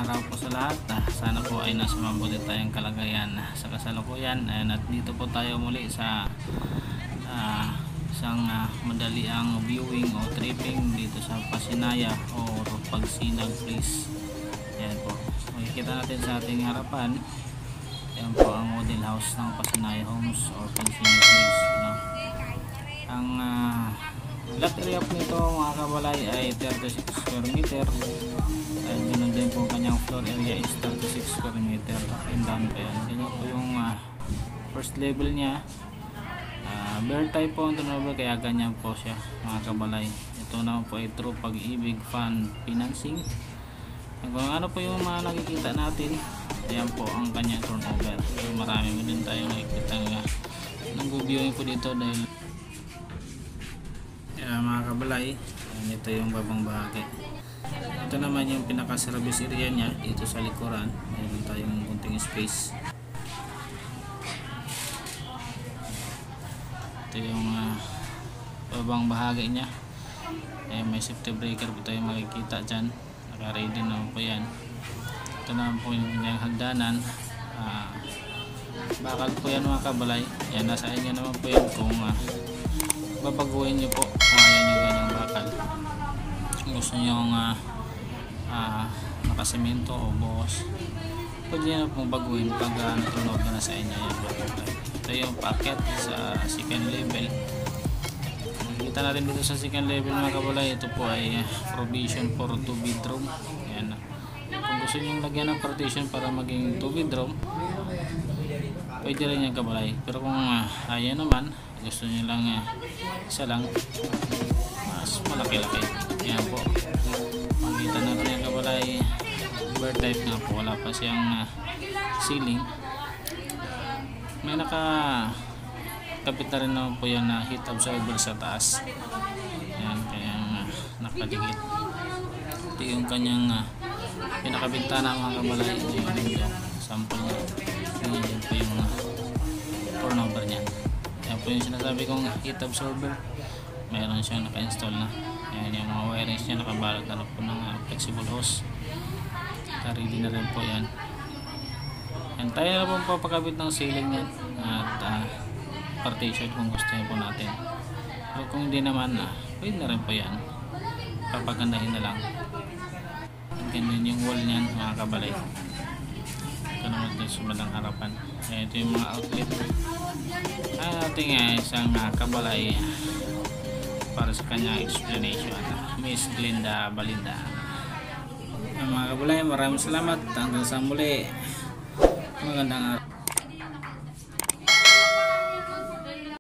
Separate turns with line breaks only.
araw po sa lahat. Sana po ay nasa mabuti tayong kalagayan sa kasalukuyan. At dito po tayo muli sa isang madaliang viewing o tripping dito sa Pasinaya o Pagsinag Place. Ayan po. Makikita natin sa ating harapan. Ayan po ang model house ng Pasinaya Homes or Pagsinag Place. Ang lot area po nito mga kabalay ay 36 square meter. At ganoon din po kanyang floor area is 36 square meter. And down pa yan. Ganyan po yung first level niya. Bare type po ang turnover kaya ganyan po siya mga kabalay. Ito naman po ay True Pag-ibig Fund Financing. Kung ano po yung mga nakikita natin, ayan po ang kanyang turnover. Marami mo din tayo nakikita nga nag-viewing po dito dahil mga kabalay, ito yung babang bahagi. Ito naman yung pinaka-service area niya dito sa likuran. Mayroon tayong kunting space. Ito yung babang bahagi niya. May safety breaker po tayo makikita dyan. Naka-ready naman po yan. Ito naman po yung kanyang hagdanan. Bakal po yan mga kabalay. Yan, nasa inyo naman po yan kung babaguhin nyo po kung ayaw nyo ganyang bakal. Kung gusto nyo nakasemento o buhos, pwede nyo pong baguhin pag natunog na sa inyo yan. Ito yung packet sa second level. Kita natin dito sa second level mga kabalay, ito po ay provision for 2 bedroom. Ayan. Kung gusto nyo lagyan ng partition para maging 2 bedroom, pwede rin yung kabalay. Pero kung ayaw naman, gusto nyo lang isa lang, mas malaki-laki. Ayan po. Makikita natin yung kabalay. Bare type nga po. Wala pa siyang ceiling. May nakakapit na rin naman po yan na heat absorber sa taas. Ayan. Kaya nakadikit. Ito yung kanyang pinakabintana mga kabalay. Ito yung sample niya. Ayan po yung turnover niya. Yan po yung sinasabi kong heat absorber. Mayroon siyang naka-install na. Ayan yung mga wirings niya, nakabalot na po ng flexible hose. Ready na rin po yan. Yan, tayo na po papakabit ng ceiling yan at partition kung gusto nyo po natin. Pero kung hindi naman, pwede na rin po yan. Papagandahin na lang. Ganyan yung wall niyan mga kabalay. Ito naman din sa malang harapan. Ayan, ito yung mga outlet. Ating isang kabalay para sa kanya explanation, Miss Glenda Balinda. Mga kabalay, maraming salamat. Hanggang sa muli. Magandang araw.